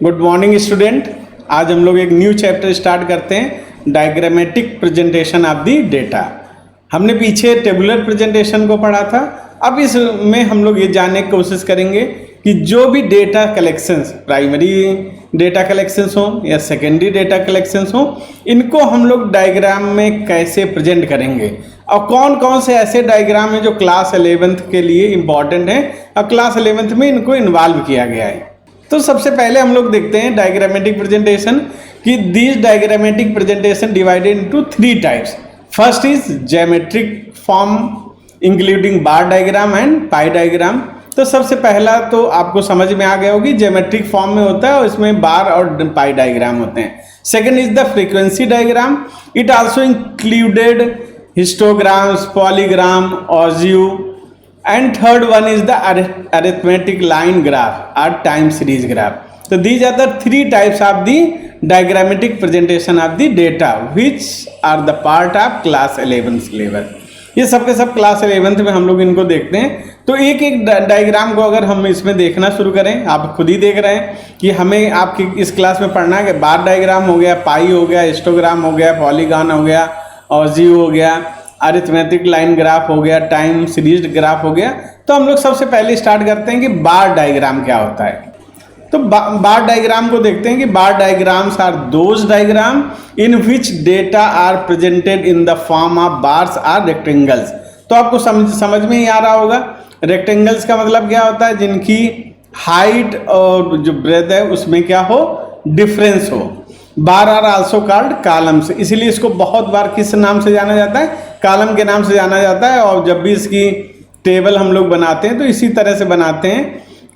Good morning student. आज हम लोग एक न्यू चैप्टर स्टार्ट करते हैं, diagrammatic presentation of the data. हमने पीछे टेबुलर प्रेजेंटेशन को पढ़ा था। अब इसमें हम लोग ये जानने की कोशिश करेंगे कि जो भी data collections, primary data collections हो या सेकेंडरी डेटा कलेक्शंस हो, इनको हम लोग डायग्राम में कैसे प्रेजेंट करेंगे और कौन कौन से ऐसे डायग्राम हैं जो क्लास 11th के लिए इम्पॉर्टेंट हैं और क्लास 11th में इनको इन्वॉल्व किया गया है। तो सबसे पहले हम लोग देखते हैं डायग्रामेटिक प्रेजेंटेशन कि this diagrammatic presentation divided into 3 types. First is geometric form including bar diagram and pi diagram. तो सबसे पहला तो आपको समझ में आ गया होगी, ज्योमेट्रिक फॉर्म में होता है और इसमें बार और पाई डायग्राम होते हैं। Second is the frequency diagram. It also included histograms, polygram, ogive, and third one is the arithmetic line graph or time series graph. So these are the 3 types of the diagrammatic presentation of the data which are the part of class 11th syllabus. ये सब के सब class 11th में हम लोग इनको देखते हैं। तो एक एक डायग्राम को अगर हम इसमें देखना शुरू करें, आप खुद ही देख रहे हैं कि हमें आपकी इस क्लास में पढ़ना है। बार डायग्राम हो गया, पाई हो गया, हिस्टोग्राम हो गया, पॉलीगॉन हो गया, ऑजियो हो गया, अरिथमेटिक लाइन ग्राफ हो गया, टाइम सीरीज ग्राफ हो गया। तो हम लोग सबसे पहले स्टार्ट करते हैं कि बार डायग्राम क्या होता है। तो बार डायग्राम को देखते हैं कि bar diagrams are those diagram in which data are presented in the form of bars or rectangles. तो आपको समझ में ही आ रहा होगा, रेक्टेंगल्स का मतलब क्या होता है, जिनकी हाइट और जो ब्रेथ है उसमें क्या हो, डिफरेंस हो। बार आर आल्सो कॉल्ड कॉलम्स, इसीलिए इसको बहुत बार किस नाम से जाना जाता है, कॉलम के नाम से जाना जाता है। और जब भी इसकी टेबल हम लोग बनाते हैं तो इसी तरह से बनाते हैं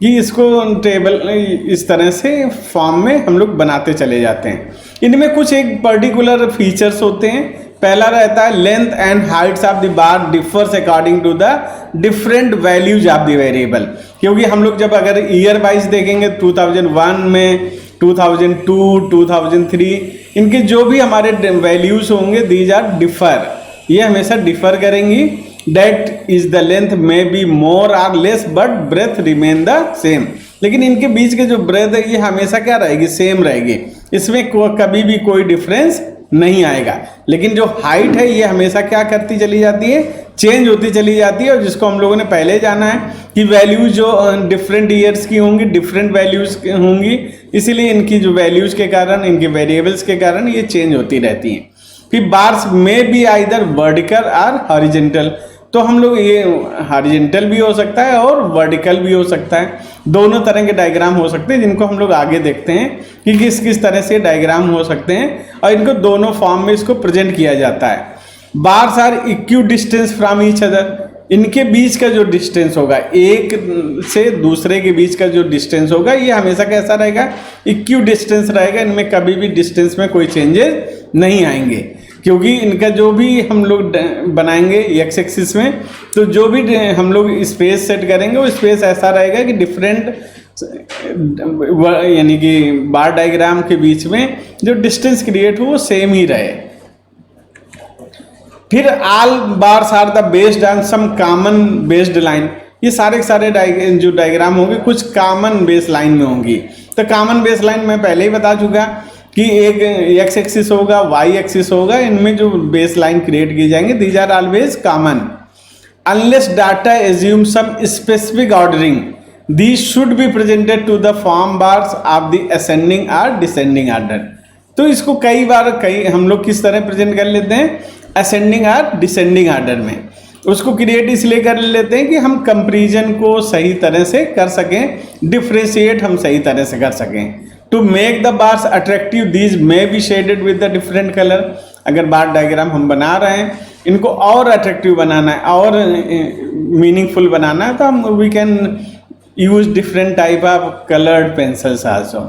कि इसको टेबल इस तरह से फॉर्म में हम लोग बनाते चले जाते हैं। इनमें कुछ एक पर्टिकुलर फीचर्स होते हैं। पहला रहता है length and heights of the bar differs according to the different values of the variable. क्योंकि हम लोग जब अगर ईयर वाइज देखेंगे 2001 में, 2002, 2003, इनके जो भी हमारे वैल्यूज होंगे दीज आर डिफर, ये हमेशा डिफर करेंगी। That is the length may be more or less but breadth remain the same. लेकिन इनके बीच के जो ब्रेथ है ये हमेशा क्या रहेगी, सेम रहेगी, इसमें कभी भी कोई डिफरेंस नहीं आएगा। लेकिन जो हाइट है ये हमेशा क्या करती चली जाती है, चेंज होती चली जाती है। और जिसको हम लोगों ने पहले जाना है कि वैल्यूज जो डिफरेंट ईयर्स की होंगी, डिफरेंट वैल्यूज होंगी, इसीलिए इनकी जो वैल्यूज के कारण, इनके वेरिएबल्स के कारण ये चेंज होती रहती हैं। फिर बार्स में बी आइदर वर्टिकल और हॉरिजेंटल। तो हम लोग ये हॉरिजेंटल भी हो सकता है और वर्टिकल भी हो सकता है, दोनों तरह के डायग्राम हो सकते हैं, जिनको हम लोग आगे देखते हैं कि किस किस तरह से डायग्राम हो सकते हैं। और इनको दोनों फॉर्म में इसको प्रेजेंट किया जाता है। Bars are equidistance from each other. इनके बीच का जो डिस्टेंस होगा, एक से दूसरे के बीच का जो डिस्टेंस होगा, ये हमेशा कैसा रहेगा, इक्यू डिस्टेंस रहेगा। इनमें कभी भी डिस्टेंस में कोई चेंजेस नहीं आएंगे, क्योंकि इनका जो भी हम लोग बनाएंगे एक्स एक्सिस में, तो जो भी हम लोग स्पेस सेट करेंगे वो स्पेस ऐसा रहेगा कि डिफरेंट, यानी कि बार डायग्राम के बीच में जो डिस्टेंस क्रिएट हो वो सेम ही रहे। फिर all bars are the based on some common based line. ये सारे के सारे जो डायग्राम होंगे कुछ कॉमन बेस लाइन में होंगी। तो कॉमन बेस लाइन मैं पहले ही बता चुका कि एक एक्स एक्सिस होगा, वाई एक्सिस होगा, इनमें जो बेस लाइन क्रिएट किए जाएंगे these are always common unless data assume some specific ordering. These should be presented to the form bars of the ascending और डिसेंडिंग ऑर्डर। तो इसको कई बार हम लोग किस तरह प्रेजेंट कर लेते हैं, असेंडिंग और डिसेंडिंग ऑर्डर में। उसको क्रिएट इसलिए कर लेते हैं कि हम कंपैरिजन को सही तरह से कर सकें, डिफ्रेंशिएट हम सही तरह से कर सकें। To make the bars attractive these may be shaded with the different colour. अगर बार डायग्राम हम बना रहे हैं, इनको और अट्रैक्टिव बनाना है और मीनिंगफुल बनाना है, तो हम we can use different type of coloured pencils also.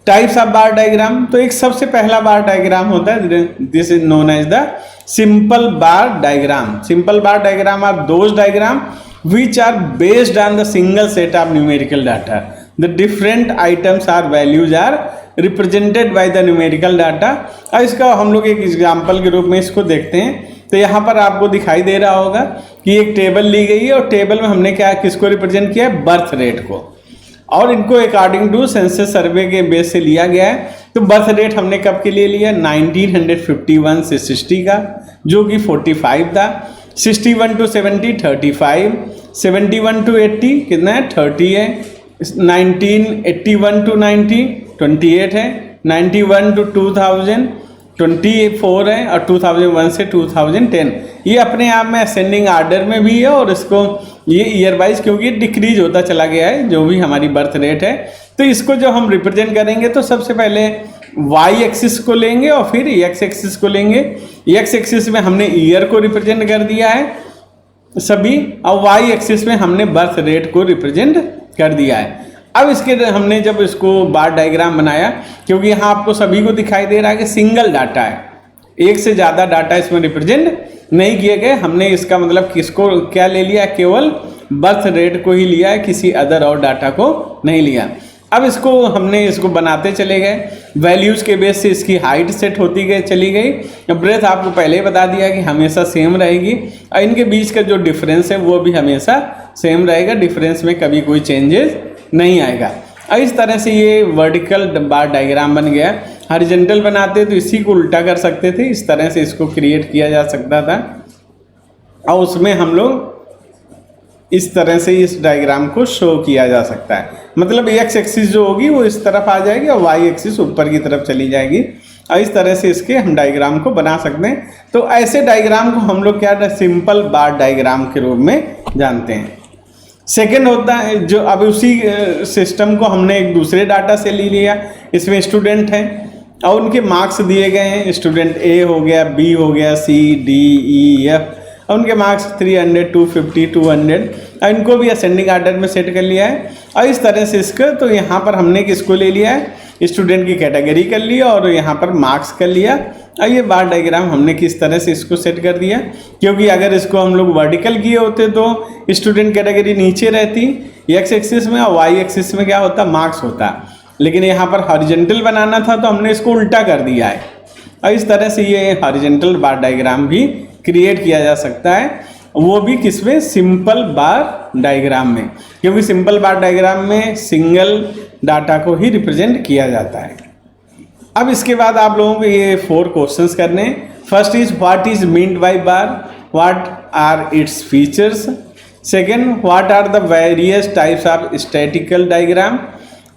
Types of bar diagram. तो एक सबसे पहला बार डायग्राम होता है, this is known as the simple bar diagram. Simple bar diagram are those diagram which are based on the single set of numerical data. The different items or values are represented by the numerical data. अब इसका हम लोग एक example के रूप में इसको देखते हैं। तो यहाँ पर आपको दिखाई दे रहा होगा कि एक टेबल ली गई है और टेबल में हमने क्या किसको रिप्रेजेंट किया है, बर्थ रेट को। और इनको अकॉर्डिंग टू सेंसस सर्वे के बेस से लिया गया है। तो बर्थ रेट हमने कब के लिए लिया, 1951 से 60 का, जो कि 45 था। 61 to 70 35, 71 to 80 कितना है, 30 है। 1981 to 90 28 है। 91 to 2000 24 है। और 2001 से 2010 ये अपने आप में असेंडिंग आर्डर में भी है, और इसको ये ईयर वाइज क्योंकि डिक्रीज होता चला गया है जो भी हमारी बर्थ रेट है। तो इसको जो हम रिप्रेजेंट करेंगे तो सबसे पहले वाई एक्सिस को लेंगे और फिर एक्स एक्सिस को लेंगे। एक्स एक्सिस में हमने ईयर को रिप्रेजेंट कर दिया है सभी, और वाई एक्सिस में हमने बर्थ रेट को रिप्रेजेंट कर दिया है। अब इसके हमने जब इसको बार डायग्राम बनाया, क्योंकि यहाँ आपको सभी को दिखाई दे रहा है कि सिंगल डाटा है, एक से ज़्यादा डाटा इसमें रिप्रेजेंट नहीं किए गए। हमने इसका मतलब किसको क्या ले लिया, केवल बर्थ रेट को ही लिया है, किसी अदर और डाटा को नहीं लिया। अब इसको हमने इसको बनाते चले गए, वैल्यूज़ के बेस से इसकी हाइट सेट होती गई चली गई। ब्रेथ आपको पहले ही बता दिया कि हमेशा सेम रहेगी, और इनके बीच का जो डिफरेंस है वो भी हमेशा सेम रहेगा, डिफरेंस में कभी कोई चेंजेस नहीं आएगा। और इस तरह से ये वर्टिकल बार डायग्राम बन गया। हॉरिजॉन्टल बनाते तो इसी को उल्टा कर सकते थे, इस तरह से इसको क्रिएट किया जा सकता था, और उसमें हम लोग इस तरह से इस डायग्राम को शो किया जा सकता है। मतलब एक्स एक्सिस जो होगी वो इस तरफ आ जाएगी और वाई एक्सिस ऊपर की तरफ चली जाएगी, और इस तरह से इसके हम डायग्राम को बना सकते हैं। तो ऐसे डायग्राम को हम लोग क्या सिंपल बार डायग्राम के रूप में जानते हैं। सेकेंड होता है जो अब उसी सिस्टम को हमने एक दूसरे डाटा से ले लिया, इसमें स्टूडेंट हैं और उनके मार्क्स दिए गए हैं। स्टूडेंट ए हो गया, बी हो गया, सी डी ई एफ, और उनके मार्क्स 300 250 200, और इनको भी असेंडिंग आर्डर में सेट कर लिया है। और इस तरह से इसका तो यहाँ पर हमने किसको ले लिया है, स्टूडेंट की कैटेगरी कर लिया और यहाँ पर मार्क्स कर लिया। और ये बार डायग्राम हमने किस तरह से इसको सेट कर दिया, क्योंकि अगर इसको हम लोग वर्टिकल किए होते तो स्टूडेंट कैटेगरी नीचे रहती एक्स एक्सिस में, और वाई एक्सिस में क्या होता, मार्क्स होता। लेकिन यहाँ पर हॉरिजॉन्टल बनाना था तो हमने इसको उल्टा कर दिया है, और इस तरह से ये हॉरिजॉन्टल बार डायग्राम भी क्रिएट किया जा सकता है, वो भी किसमें, सिंपल बार डायग्राम में, क्योंकि सिंपल बार डायग्राम में सिंगल डाटा को ही रिप्रेजेंट किया जाता है। अब इसके बाद आप लोगों को ये 4 क्वेश्चंस करने हैं। First is what is meant by bar, what are its features. Second, what are the various types of statical diagram,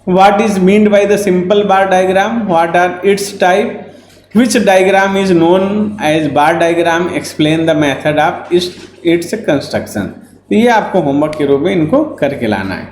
what is meant by the simple bar diagram, what are its type, which diagram is known as bar diagram, explain the method of its construction। तो ये आपको homework के रूप में इनको करके लाना है।